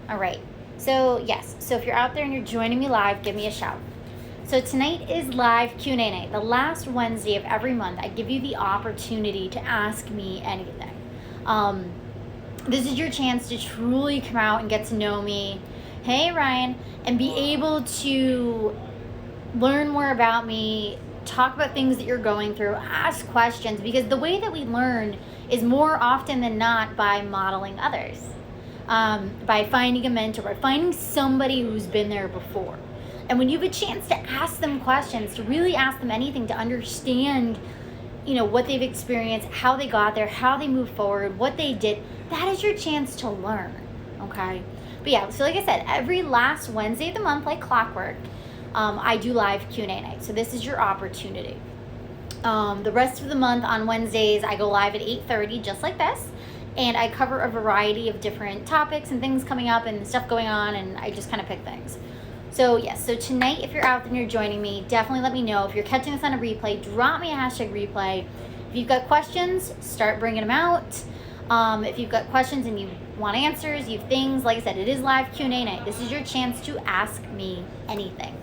All right. So, yes. So, if you're out there and you're joining me live, give me a shout. So, tonight is live Q&A night. The last Wednesday of every month, I give you the opportunity to ask me anything. This is your chance to truly come out and get to know me. Hey, Ryan. And be able to learn more about me, talk about things that you're going through, ask questions, because the way that we learn is more often than not by modeling others, by finding a mentor, by finding somebody who's been there before. And when you have a chance to ask them questions, to really ask them anything, to understand, what they've experienced, how they got there, how they moved forward, what they did, that is your chance to learn, okay? But yeah, so like I said, every last Wednesday of the month, like clockwork, I do live Q&A night. So this is your opportunity. The rest of the month on Wednesdays, I go live at 8:30, just like this. And I cover a variety of different topics and things coming up and stuff going on. And I just kind of pick things. So yes, so tonight, if you're out there and you're joining me, definitely let me know. If you're catching this on a replay, drop me a hashtag replay. If you've got questions, start bringing them out. If you've got questions and you want answers, you have things, like I said, it is live Q&A night. This is your chance to ask me anything.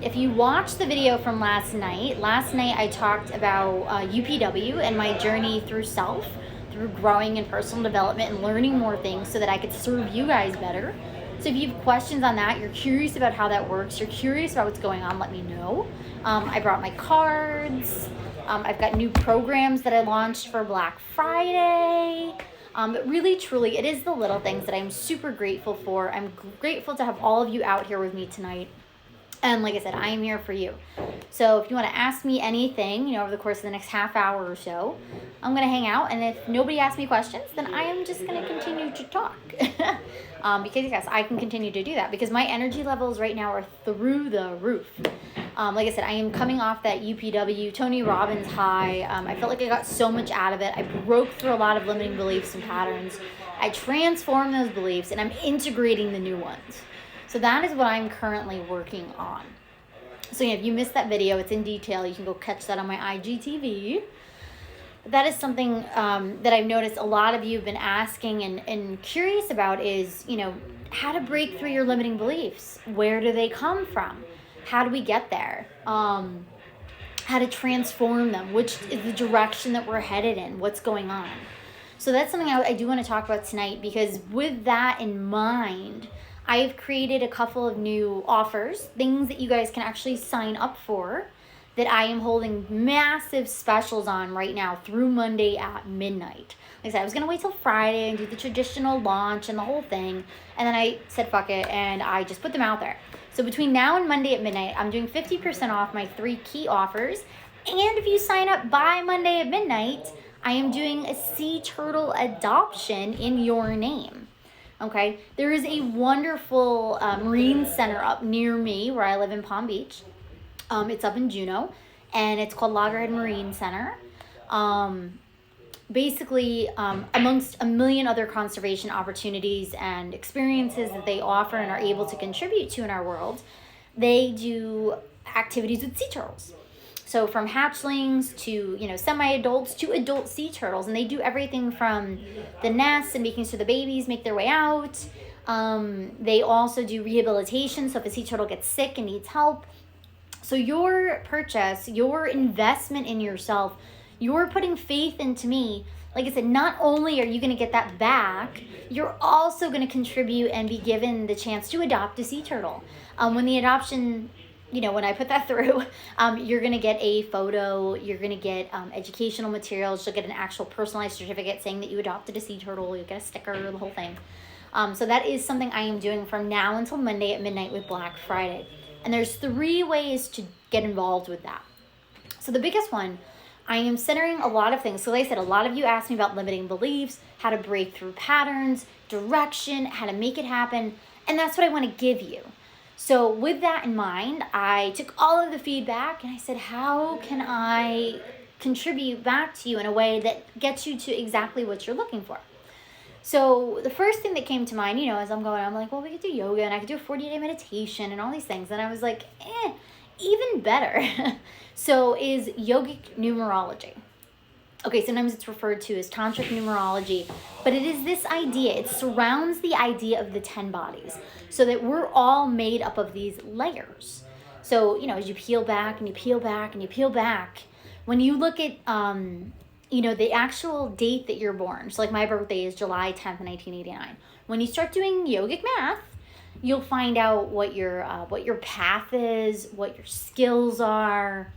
If you watched the video from last night I talked about UPW and my journey through growing in personal development and learning more things so that I could serve you guys better. So if you have questions on that, you're curious about how that works, you're curious about what's going on, let me know. I brought my cards. I've got new programs that I launched for Black Friday. But really, truly, it is the little things that I'm super grateful for. I'm grateful to have all of you out here with me tonight. And like I said, I am here for you. So if you want to ask me anything, over the course of the next half hour or so, I'm going to hang out. And if nobody asks me questions, then I am just going to continue to talk. Because yes, I can continue to do that because my energy levels right now are through the roof. Like I said, I am coming off that UPW, Tony Robbins high. I felt like I got so much out of it. I broke through a lot of limiting beliefs and patterns. I transformed those beliefs and I'm integrating the new ones. So that is what I'm currently working on. So if you missed that video, it's in detail. You can go catch that on my IGTV. That is something that I've noticed a lot of you have been asking and curious about is, how to break through your limiting beliefs. Where do they come from? How do we get there? How to transform them? Which is the direction that we're headed in? What's going on? So that's something I do want to talk about tonight because with that in mind, I've created a couple of new offers, things that you guys can actually sign up for that I am holding massive specials on right now through Monday at midnight. Like I said, I was going to wait till Friday and do the traditional launch and the whole thing. And then I said, fuck it. And I just put them out there. So between now and Monday at midnight, I'm doing 50% off my 3 key offers. And if you sign up by Monday at midnight, I am doing a sea turtle adoption in your name. Okay, there is a wonderful marine center up near me where I live in Palm Beach. It's up in Juneau, and it's called Loggerhead Marine Center. Basically, amongst a million other conservation opportunities and experiences that they offer and are able to contribute to in our world, they do activities with sea turtles. So from hatchlings to, semi-adults to adult sea turtles. And they do everything from the nests and making sure the babies make their way out. They also do rehabilitation. So if a sea turtle gets sick and needs help. So your purchase, your investment in yourself, you're putting faith into me. Like I said, not only are you going to get that back, you're also going to contribute and be given the chance to adopt a sea turtle. When the adoption... when I put that through, you're going to get a photo, you're going to get educational materials, you'll get an actual personalized certificate saying that you adopted a sea turtle, you'll get a sticker, the whole thing. So that is something I am doing from now until Monday at midnight with Black Friday. And there's 3 ways to get involved with that. So the biggest one, I am centering a lot of things. So like I said, a lot of you asked me about limiting beliefs, how to break through patterns, direction, how to make it happen. And that's what I want to give you. So with that in mind, I took all of the feedback and I said, how can I contribute back to you in a way that gets you to exactly what you're looking for? So the first thing that came to mind, as I'm like, well, we could do yoga and I could do a 40-day meditation and all these things. And I was like, even better. So is yogic numerology. Okay, sometimes it's referred to as tantric numerology, but it is this idea. It surrounds the idea of the 10 bodies, so that we're all made up of these layers. So, as you peel back and you peel back and you peel back, when you look at, the actual date that you're born, so like my birthday is July 10th, 1989. When you start doing yogic math, you'll find out what your path is, what your skills are,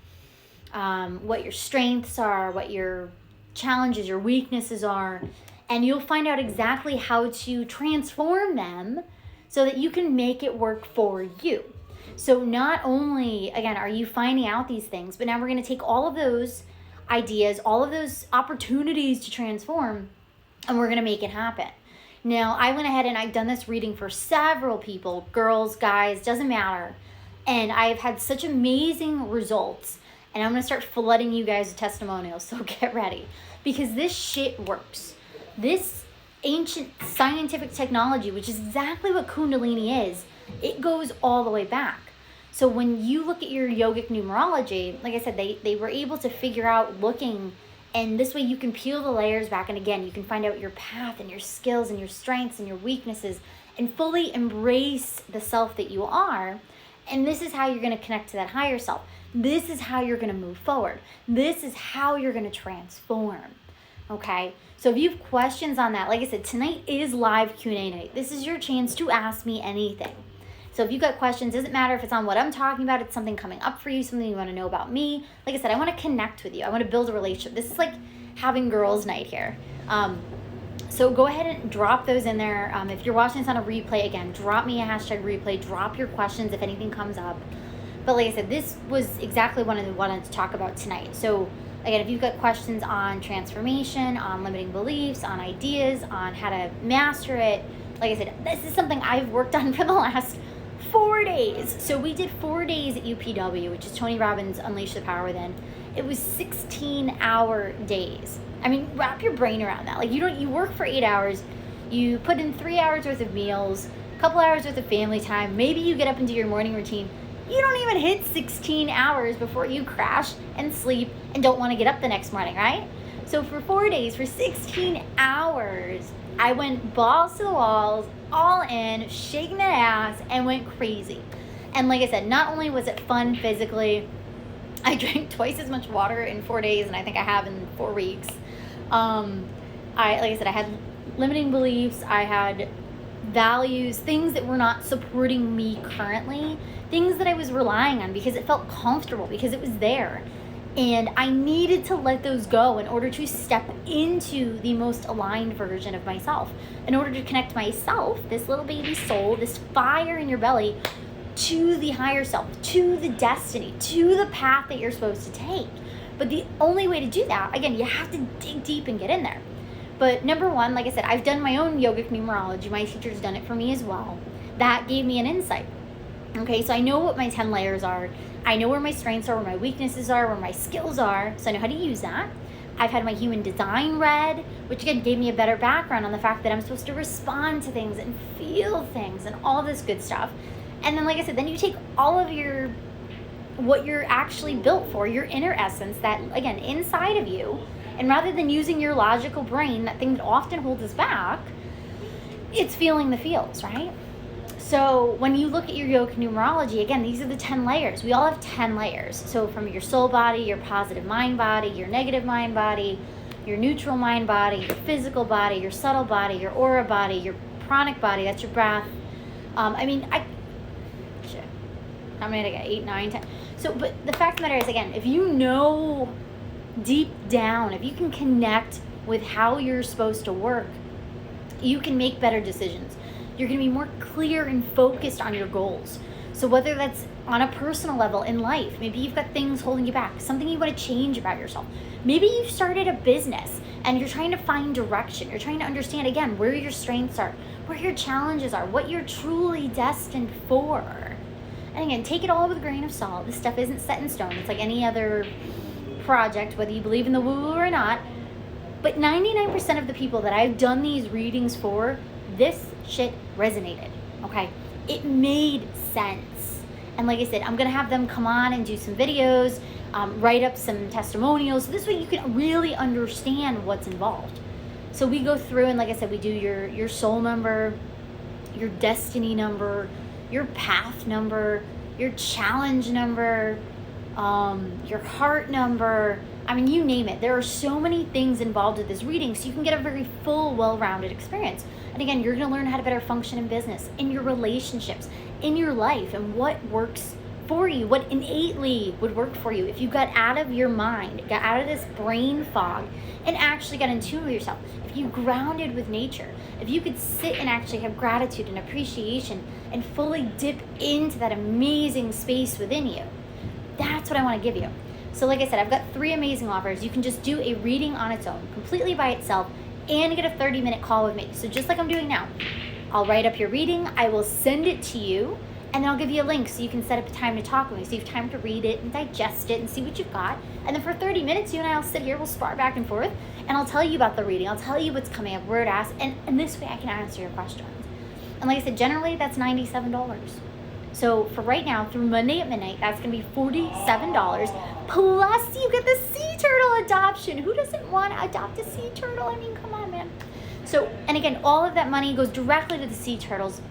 what your strengths are, what your challenges, your weaknesses are, and you'll find out exactly how to transform them so that you can make it work for you. So not only, again, are you finding out these things, but now we're going to take all of those ideas, all of those opportunities to transform, and we're going to make it happen. Now, I went ahead and I've done this reading for several people, girls, guys, doesn't matter. And I've had such amazing results. And I'm going to start flooding you guys with testimonials, so get ready. Because this shit works. This ancient scientific technology, which is exactly what Kundalini is, it goes all the way back. So when you look at your yogic numerology, like I said, they were able to figure out looking, and this way you can peel the layers back, and again, you can find out your path and your skills and your strengths and your weaknesses and fully embrace the self that you are. And this is how you're going to connect to that higher self. This is how you're going to move forward. This is how you're going to transform. Okay? So if you have questions on that, like I said, tonight is live Q&A night. This is your chance to ask me anything. So if you've got questions, doesn't matter if it's on what I'm talking about, it's something coming up for you, something you want to know about me. Like I said, I want to connect with you. I want to build a relationship. This is like having girls' night here. So go ahead and drop those in there. If you're watching this on a replay, again, drop me a hashtag replay. Drop your questions if anything comes up. But like I said, this was exactly what I wanted to talk about tonight. So again, if you've got questions on transformation, on limiting beliefs, on ideas, on how to master it, like I said, this is something I've worked on for the last 4 days. So we did 4 days at UPW, which is Tony Robbins' Unleash the Power Within. It was 16-hour days. I mean, wrap your brain around that. Like you work for 8 hours, you put in 3 hours worth of meals, a couple hours worth of family time, maybe you get up and do your morning routine. You don't even hit 16 hours before you crash and sleep and don't want to get up the next morning, right? So for 4 days, for 16 hours, I went balls to the walls, all in, shaking that ass, and went crazy. And like I said, not only was it fun physically, I drank twice as much water in 4 days than I think I have in 4 weeks. Like I said, I had limiting beliefs, I had values, things that were not supporting me currently, things that I was relying on because it felt comfortable, because it was there. And I needed to let those go in order to step into the most aligned version of myself, in order to connect myself, this little baby soul, this fire in your belly, to the higher self, to the destiny, to the path that you're supposed to take. But the only way to do that, again, you have to dig deep and get in there. But number one, like I said, I've done my own yogic numerology. My teacher's done it for me as well. That gave me an insight. Okay, so I know what my 10 layers are. I know where my strengths are, where my weaknesses are, where my skills are. So I know how to use that. I've had my human design read, which again gave me a better background on the fact that I'm supposed to respond to things and feel things and all this good stuff. And then, like I said, then you take all of what you're actually built for, your inner essence, that, again, inside of you, and rather than using your logical brain, that thing that often holds us back, it's feeling the feels, right? So when you look at your yogic numerology, again, these are the 10 layers. We all have 10 layers. So from your soul body, your positive mind body, your negative mind body, your neutral mind body, your physical body, your subtle body, your aura body, your pranic body, that's your breath. How many did I get? 8, 9, 10. So, but the fact of the matter is, again, if you know deep down, if you can connect with how you're supposed to work, you can make better decisions. You're going to be more clear and focused on your goals. So whether that's on a personal level in life, maybe you've got things holding you back, something you want to change about yourself. Maybe you've started a business and you're trying to find direction. You're trying to understand, again, where your strengths are, where your challenges are, what you're truly destined for. And again, take it all with a grain of salt. This stuff isn't set in stone. It's like any other project, whether you believe in the woo-woo or not. But 99% of the people that I've done these readings for, this shit resonated, okay? It made sense. And like I said, I'm going to have them come on and do some videos, write up some testimonials. So this way you can really understand what's involved. So we go through, and like I said, we do your soul number, your destiny number, your path number, your challenge number, your heart number. I mean, you name it. There are so many things involved with this reading, so you can get a very full, well-rounded experience. And again, you're going to learn how to better function in business, in your relationships, in your life, and what works for you, what innately would work for you if you got out of your mind, got out of this brain fog, and actually got in tune with yourself. If you grounded with nature, if you could sit and actually have gratitude and appreciation and fully dip into that amazing space within you. That's what I want to give you. So like I said, I've got 3 amazing offers. You can just do a reading on its own, completely by itself, and get a 30-minute call with me. So just like I'm doing now, I'll write up your reading, I will send it to you, and then I'll give you a link so you can set up a time to talk with me. So you have time to read it and digest it and see what you've got. And then for 30 minutes, you and I will sit here, we'll spar back and forth, and I'll tell you about the reading. I'll tell you what's coming up, where to ask, and this way I can answer your questions. And like I said, generally that's $97. So for right now, through Monday at midnight, that's going to be $47. Plus you get the sea turtle adoption. Who doesn't want to adopt a sea turtle? I mean, come on, man. So, and again, all of that money goes directly to the sea turtles.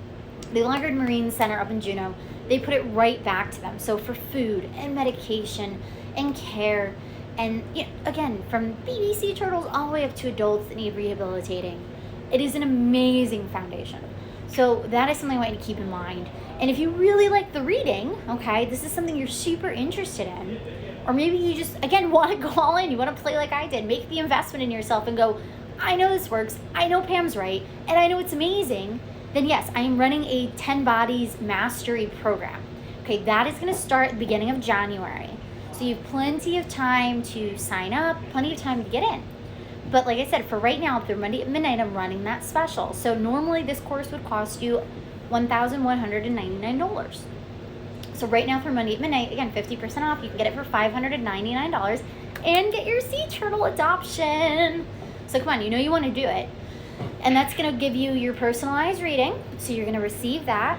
The Longard Marine Center up in Juneau, they put it right back to them. So for food and medication and care, and again, from baby sea turtles all the way up to adults that need rehabilitating. It is an amazing foundation. So that is something I want you to keep in mind. And if you really like the reading, okay, this is something you're super interested in, or maybe you just, again, want to go all in, you want to play like I did, make the investment in yourself and go, I know this works, I know Pam's right, and I know it's amazing, then yes, I am running a 10 Bodies Mastery program. Okay, that is going to start at the beginning of January. So you have plenty of time to sign up, plenty of time to get in. But like I said, for right now, through Monday at midnight, I'm running that special. So normally this course would cost you $1,199. So right now through Monday at midnight, again, 50% off. You can get it for $599 and get your sea turtle adoption. So come on, you know you want to do it. And that's going to give you your personalized reading. So you're going to receive that.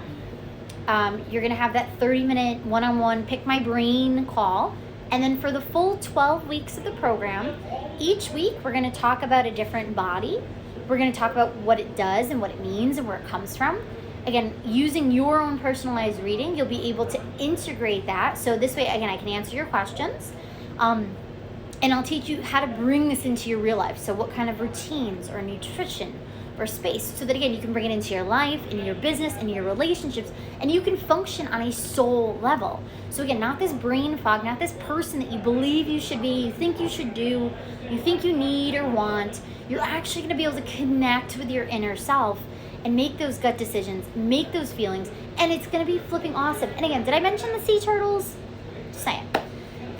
You're going to have that 30-minute one-on-one pick my brain call. And then for the full 12 weeks of the program, each week we're going to talk about a different body. We're going to talk about what it does and what it means and where it comes from. Again, using your own personalized reading, you'll be able to integrate that. So this way, again, I can answer your questions. And I'll teach you how to bring this into your real life. So what kind of routines or nutrition or space, so that again, you can bring it into your life, into your business, into your relationships, and you can function on a soul level. So again, not this brain fog, not this person that you believe you should be, you think you should do, you think you need or want. You're actually going to be able to connect with your inner self and make those gut decisions, make those feelings, and it's going to be flipping awesome. And again, did I mention the sea turtles? Just saying.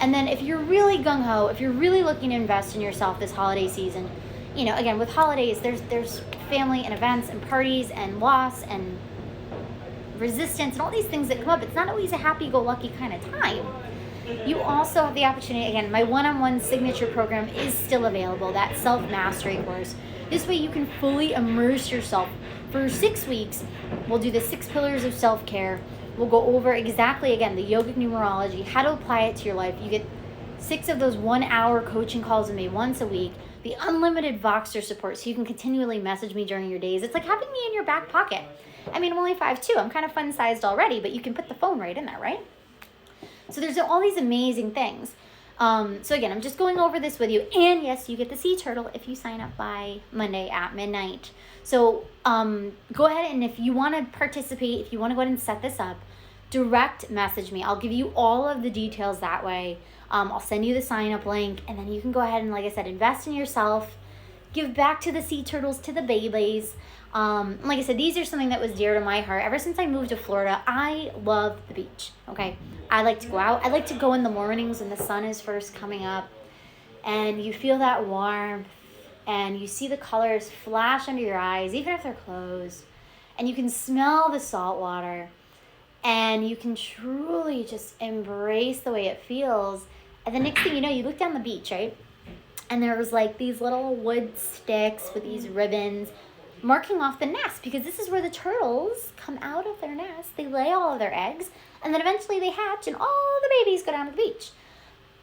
And then if you're really gung-ho, if you're really looking to invest in yourself this holiday season, again, with holidays, there's family and events and parties and loss and resistance and all these things that come up. It's not always a happy-go-lucky kind of time. You also have the opportunity, again, my one-on-one signature program is still available, that self-mastery course. This way you can fully immerse yourself. For 6 weeks, we'll do the 6 pillars of self-care. We'll go over exactly, again, the yogic numerology, how to apply it to your life. You get 6 of those 1-hour coaching calls with me once a week. The unlimited Voxer support, so you can continually message me during your days. It's like having me in your back pocket. I mean, I'm only 5'2". I'm kind of fun-sized already, but you can put the phone right in there, right? So there's all these amazing things. So again, I'm just going over this with you. And yes, you get the sea turtle if you sign up by Monday at midnight. So go ahead, and if you want to participate, if you want to go ahead and set this up, direct message me. I'll give you all of the details that way. I'll send you the sign-up link, and then you can go ahead and, like I said, invest in yourself, give back to the sea turtles, to the babies. Like I said, these are something that was dear to my heart. Ever since I moved to Florida, I love the beach, okay? I like to go out. I like to go in the mornings when the sun is first coming up, and you feel that warmth, and you see the colors flash under your eyes, even if they're closed, and you can smell the salt water, and you can truly just embrace the way it feels. And the next thing you know, you look down the beach, right? And there was like these little wood sticks with these ribbons. marking off the nest, because this is where the turtles come out of their nest. They lay all of their eggs, and then eventually they hatch, and all the babies go down to the beach.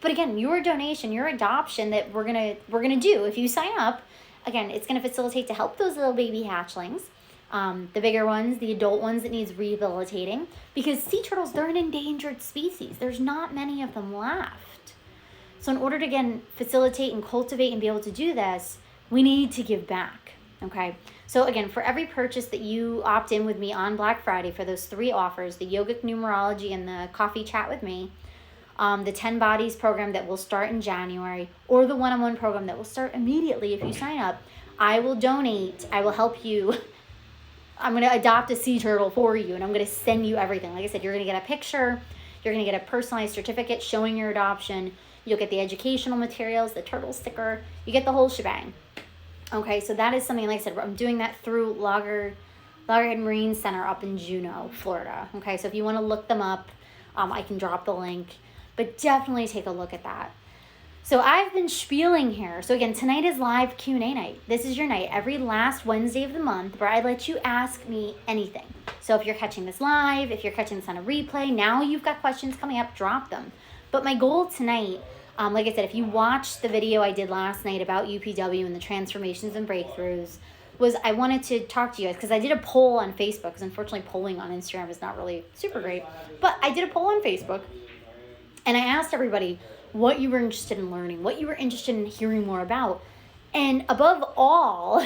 But again, your donation, your adoption that we're gonna do, if you sign up, again, it's gonna facilitate to help those little baby hatchlings, the bigger ones, the adult ones that needs rehabilitating, because sea turtles, they're an endangered species. There's not many of them left. So in order to, again, facilitate and cultivate and be able to do this, we need to give back, okay? So again, for every purchase that you opt in with me on Black Friday for those 3 offers, the yogic numerology and the coffee chat with me, the 10 Bodies program that will start in January, or the one-on-one program that will start immediately if you sign up, I will donate, I will help you. I'm going to adopt a sea turtle for you, and I'm going to send you everything. Like I said, you're going to get a picture, you're going to get a personalized certificate showing your adoption, you'll get the educational materials, the turtle sticker, you get the whole shebang. Okay, so that is something, like I said, I'm doing that through Loggerhead Marine Center up in Juneau, Florida. Okay, so if you want to look them up, I can drop the link, but definitely take a look at that. So I've been spieling here. So again, tonight is live Q&A night. This is your night every last Wednesday of the month where I let you ask me anything. So if you're catching this live, if you're catching this on a replay, now you've got questions coming up, drop them. But my goal tonight, like I said, if you watched the video I did last night about UPW and the transformations and breakthroughs, was I wanted to talk to you guys because I did a poll on Facebook, because unfortunately polling on Instagram is not really super great. But I did a poll on Facebook, and I asked everybody what you were interested in learning, what you were interested in hearing more about. And above all,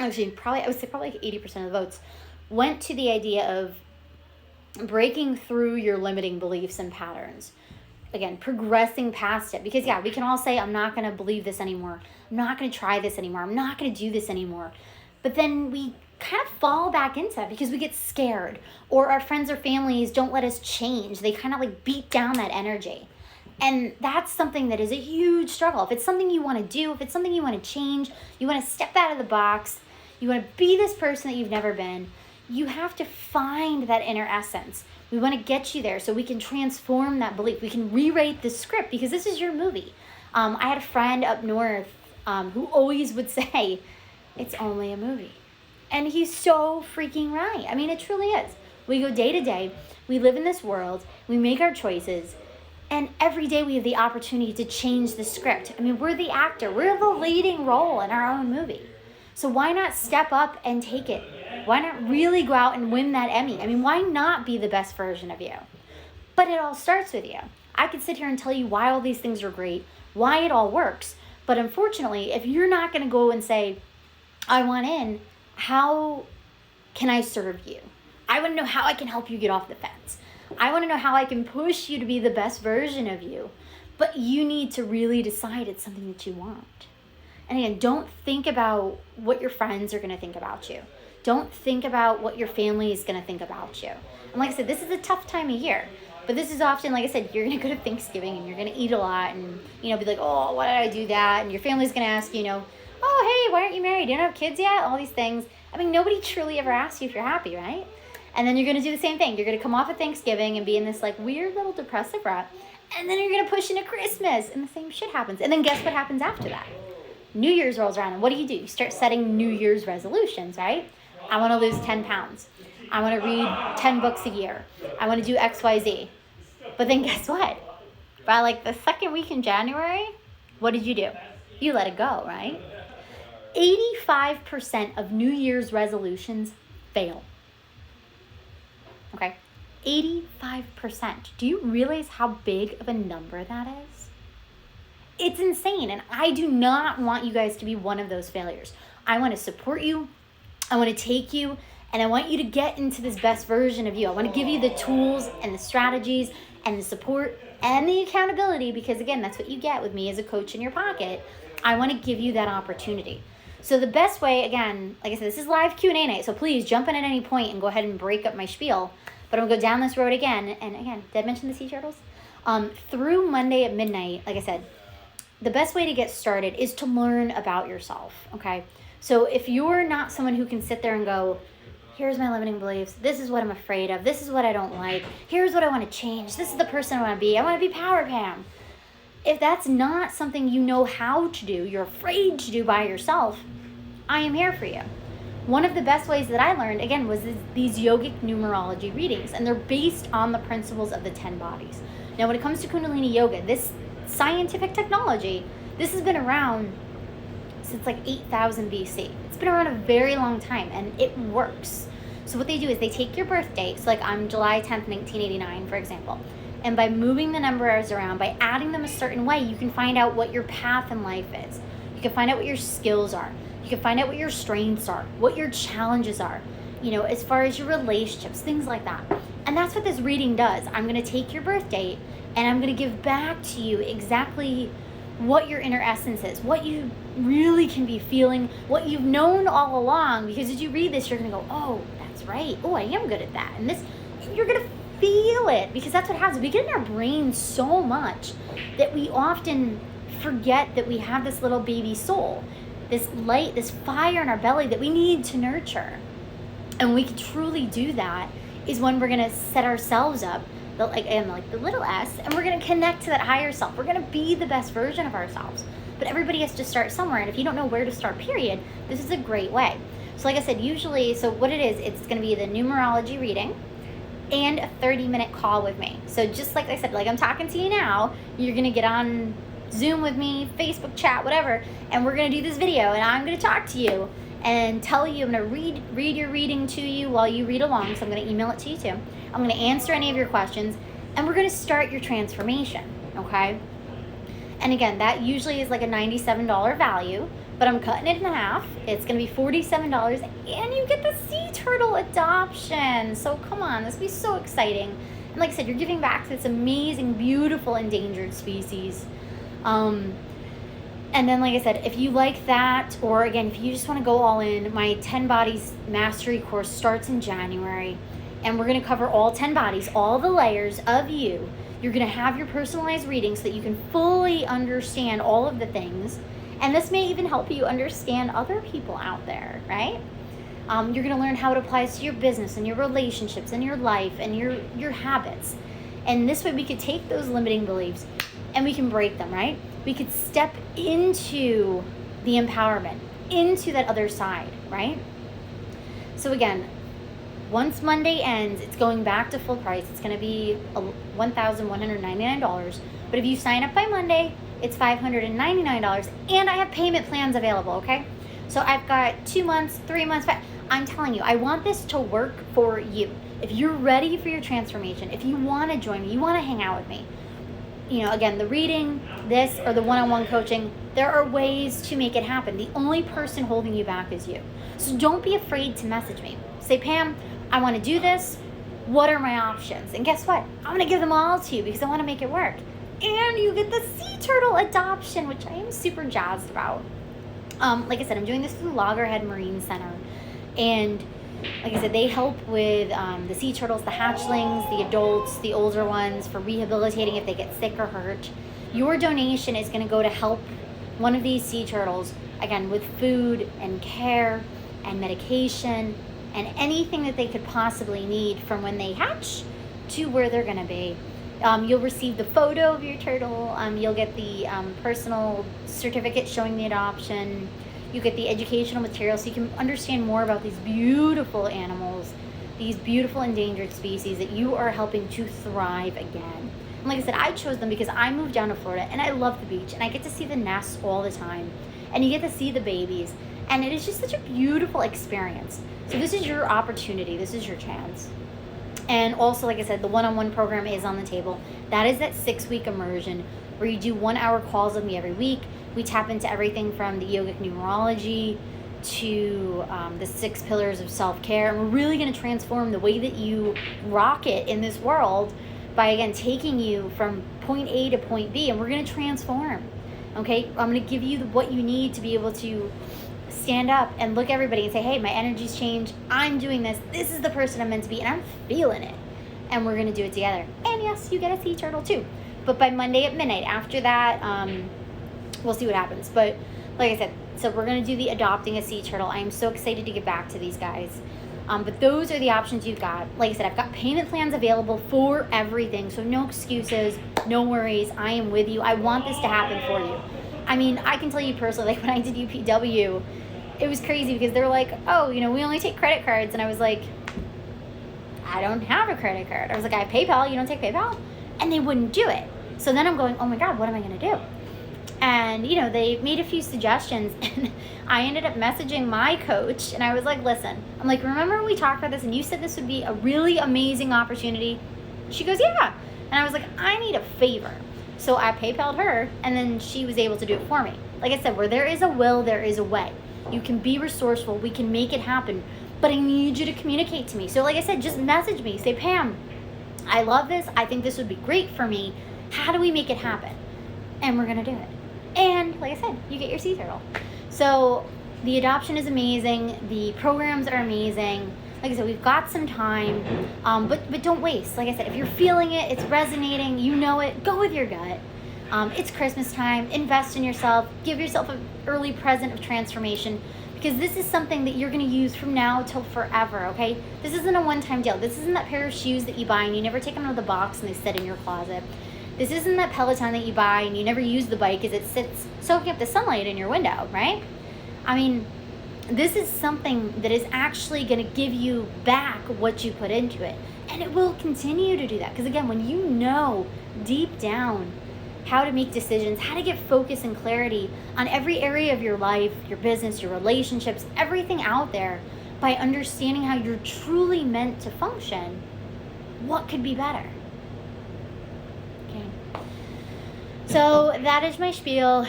actually I would say probably like 80% of the votes went to the idea of breaking through your limiting beliefs and patterns. Again, progressing past it. Because yeah, we can all say, I'm not going to believe this anymore. I'm not going to try this anymore. I'm not going to do this anymore. But then we kind of fall back into it because we get scared, or our friends or families don't let us change. They kind of like beat down that energy. And that's something that is a huge struggle. If it's something you want to do, if it's something you want to change, you want to step out of the box, you want to be this person that you've never been, you have to find that inner essence. We want to get you there so we can transform that belief. We can rewrite the script, because this is your movie. I had a friend up north who always would say, it's only a movie. And he's so freaking right. I mean, it truly is. We go day to day. We live in this world. We make our choices. And every day we have the opportunity to change the script. I mean, we're the actor. We're the leading role in our own movie. So why not step up and take it? Why not really go out and win that Emmy? I mean, why not be the best version of you? But it all starts with you. I could sit here and tell you why all these things are great, why it all works. But unfortunately, if you're not going to go and say, I want in, how can I serve you? I want to know how I can help you get off the fence. I want to know how I can push you to be the best version of you. But you need to really decide it's something that you want. And again, don't think about what your friends are going to think about you. Don't think about what your family is going to think about you. And like I said, this is a tough time of year. But this is often, like I said, you're going to go to Thanksgiving and you're going to eat a lot and, be like, oh, why did I do that? And your family's going to ask, oh, hey, why aren't you married? You don't have kids yet? All these things. I mean, nobody truly ever asks you if you're happy, right? And then you're going to do the same thing. You're going to come off of Thanksgiving and be in this like weird little depressive rut. And then you're going to push into Christmas and the same shit happens. And then guess what happens after that? New Year's rolls around, and what do? You start setting New Year's resolutions, right? I want to lose 10 pounds. I want to read 10 books a year. I want to do X, Y, Z. But then guess what? By like the second week in January, what did you do? You let it go, right? 85% of New Year's resolutions fail. Okay? 85%. Do you realize how big of a number that is? It's insane, and I do not want you guys to be one of those failures. I want to support you. I want to take you, and I want you to get into this best version of you. I want to give you the tools and the strategies and the support and the accountability, because again, that's what you get with me as a coach in your pocket. I want to give you that opportunity. So the best way, again, like I said, this is live Q&A night, so please jump in at any point and go ahead and break up my spiel. But I'm going to go down this road again, and again, did I mention the sea turtles? Through Monday at midnight, like I said, the best way to get started is to learn about yourself, okay? So if you're not someone who can sit there and go, here's my limiting beliefs, this is what I'm afraid of, this is what I don't like, here's what I want to change, this is the person I want to be Power Pam. If that's not something you know how to do, you're afraid to do by yourself, I am here for you. one of the best ways that I learned, again, was these yogic numerology readings, and they're based on the principles of the 10 bodies. Now, when it comes to Kundalini Yoga, this scientific technology, this has been around since like 8,000 BC. It's been around a very long time, and it works. So what they do is they take your birth date, so like I'm July 10th, 1989, for example, and by moving the numbers around, by adding them a certain way, you can find out what your path in life is. You can find out what your skills are. You can find out what your strengths are, what your challenges are, you know, as far as your relationships, things like that. And that's what this reading does. I'm going to take your birth date and I'm going to give back to you exactly what your inner essence is, what you really can be feeling, what you've known all along. Because as you read this, you're going to go, oh, that's right. Oh, I am good at that. And this, you're going to feel it, because that's what happens. We get in our brain so much that we often forget that we have this little baby soul, this light, this fire in our belly that we need to nurture. And we can truly do that is when we're going to set ourselves up, like the little S, and we're going to connect to that higher self. We're going to be the best version of ourselves. But everybody has to start somewhere, and if you don't know where to start, period, this is a great way. So like I said, usually, so what it is, it's going to be the numerology reading and a 30-minute call with me. So just like I said, like I'm talking to you now, you're going to get on Zoom with me, Facebook chat, whatever, and we're going to do this video, and I'm going to talk to you and tell you, I'm going to read your reading to you while you read along, so I'm going to email it to you too. I'm going to answer any of your questions, and we're going to start your transformation, okay? And again, that usually is like a $97 value, but I'm cutting it in half. It's going to be $47, and you get the sea turtle adoption. So come on, this will be so exciting. And like I said, you're giving back to this amazing, beautiful, endangered species. And then, like I said, if you like that, or again, if you just want to go all in, my 10 Bodies Mastery course starts in January, and we're going to cover all 10 bodies, all the layers of you. You're going to have your personalized reading so that you can fully understand all of the things, and this may even help you understand other people out there, right? You're going to learn how it applies to your business and your relationships and your life and your habits. And this way we could take those limiting beliefs and we can break them, right? We could step into the empowerment, into that other side, right? So again, once Monday ends, it's going back to full price. It's going to be $1,199. But if you sign up by Monday, it's $599. And I have payment plans available, okay? So I've got 2 months, 3 months. I'm telling you, I want this to work for you. If you're ready for your transformation, if you want to join me, you want to hang out with me, you know, again, the reading, this, or the one-on-one coaching, there are ways to make it happen. The only person holding you back is you. So don't be afraid to message me. Say, Pam, I want to do this. What are my options? And guess what? I'm going to give them all to you because I want to make it work. And you get the sea turtle adoption, which I am super jazzed about. Like I said, I'm doing this through Loggerhead Marine Center. And like I said, they help with the sea turtles, the hatchlings, the adults, the older ones, for rehabilitating if they get sick or hurt. Your donation is going to go to help one of these sea turtles, again, with food and care and medication and anything that they could possibly need from when they hatch to where they're going to be. You'll receive the photo of your turtle. You'll get the personal certificate showing the adoption. You get the educational material so you can understand more about these beautiful animals, these beautiful endangered species that you are helping to thrive again. And like I said, I chose them because I moved down to Florida and I love the beach and I get to see the nests all the time. And you get to see the babies. And it is just such a beautiful experience. So this is your opportunity. This is your chance. And also, like I said, the one-on-one program is on the table. That is that 6-week immersion where you do 1-hour calls with me every week. We tap into everything from the yogic numerology to the 6 pillars of self-care. And we're really going to transform the way that you rock it in this world by, again, taking you from point A to point B. And we're going to transform. Okay? I'm going to give you what you need to be able to stand up and look at everybody and say, hey, my energy's changed. I'm doing this. This is the person I'm meant to be. And I'm feeling it. And we're going to do it together. And yes, you get a sea turtle too. But by Monday at midnight, after that, we'll see what happens. But like I said, so we're going to do the adopting a sea turtle. I am so excited to get back to these guys. But those are the options you've got. Like I said, I've got payment plans available for everything. So no excuses, no worries. I am with you. I want this to happen for you. I mean, I can tell you personally, like when I did UPW, it was crazy because they're like, oh, you know, we only take credit cards. And I was like, I don't have a credit card. I was like, I have PayPal. You don't take PayPal? And they wouldn't do it. So then I'm going, oh my God, what am I going to do? And, you know, they made a few suggestions, and I ended up messaging my coach, and I was like, listen, I'm like, remember we talked about this and you said this would be a really amazing opportunity? She goes, yeah. And I was like, I need a favor. So I PayPal'd her, and then she was able to do it for me. Like I said, where there is a will, there is a way. You can be resourceful. We can make it happen. But I need you to communicate to me. So like I said, just message me. Say, Pam, I love this. I think this would be great for me. How do we make it happen? And we're going to do it. And like I said, you get your sea turtle. So the adoption is amazing. The programs are amazing. Like I said, we've got some time, but don't waste. Like I said, if you're feeling it, it's resonating, you know it, go with your gut. It's Christmas time. Invest in yourself. Give yourself an early present of transformation, because this is something that you're going to use from now till forever, okay? This isn't a one-time deal. This isn't that pair of shoes that you buy and you never take them out of the box and they sit in your closet. This isn't that Peloton that you buy and you never use the bike as it sits soaking up the sunlight in your window, right? I mean, this is something that is actually going to give you back what you put into it. And it will continue to do that. Because again, when you know deep down how to make decisions, how to get focus and clarity on every area of your life, your business, your relationships, everything out there, by understanding how you're truly meant to function, what could be better? So that is my spiel.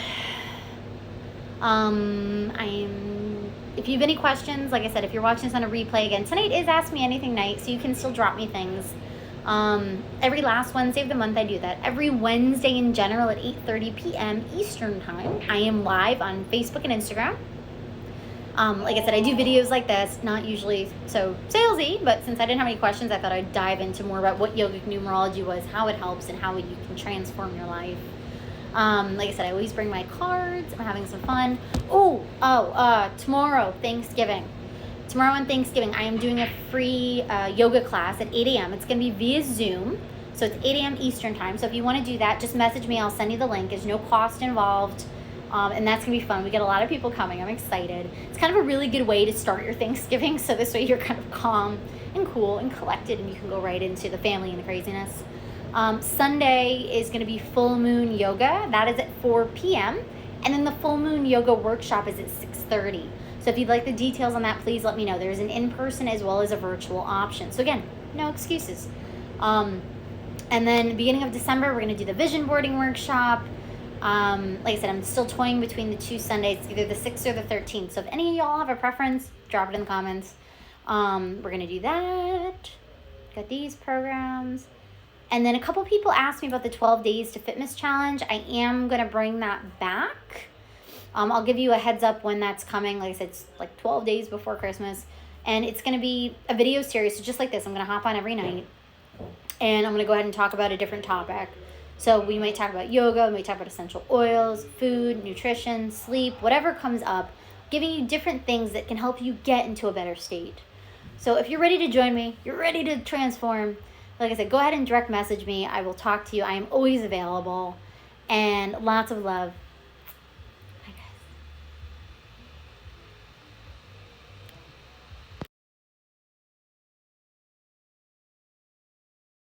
If you have any questions, like I said, if you're watching this on a replay again, tonight is Ask Me Anything night, so you can still drop me things. Every last Wednesday of the month I do that. Every Wednesday in general at 8:30 p.m. Eastern Time, I am live on Facebook and Instagram. Like I said, I do videos like this, not usually so salesy, but since I didn't have any questions, I thought I'd dive into more about what yogic numerology was, how it helps, and how you can transform your life. Like I said, I always bring my cards. I'm having some fun. Tomorrow, Thanksgiving. Tomorrow on Thanksgiving, I am doing a free yoga class at 8 a.m. It's going to be via Zoom. So it's 8 a.m. Eastern Time. So if you want to do that, just message me. I'll send you the link. There's no cost involved. And that's going to be fun. We get a lot of people coming. I'm excited. It's kind of a really good way to start your Thanksgiving. So this way you're kind of calm and cool and collected, and you can go right into the family and the craziness. Sunday is going to be full moon yoga. That is at 4 p.m. And then the full moon yoga workshop is at 6:30. So if you'd like the details on that, please let me know. There's an in-person as well as a virtual option. So again, no excuses. And then beginning of December, we're going to do the vision boarding workshop. Like I said, I'm still toying between the two Sundays, either the 6th or the 13th. So if any of y'all have a preference, drop it in the comments. We're going to do that. Got these programs. And then a couple people asked me about the 12 Days to Fitness Challenge. I am going to bring that back. I'll give you a heads up when that's coming. Like I said, it's like 12 days before Christmas. And it's going to be a video series. So just like this, I'm going to hop on every night. And I'm going to go ahead and talk about a different topic. So we might talk about yoga. We might talk about essential oils, food, nutrition, sleep, whatever comes up. Giving you different things that can help you get into a better state. So if you're ready to join me, you're ready to transform, like I said, go ahead and direct message me. I will talk to you. I am always available. And lots of love.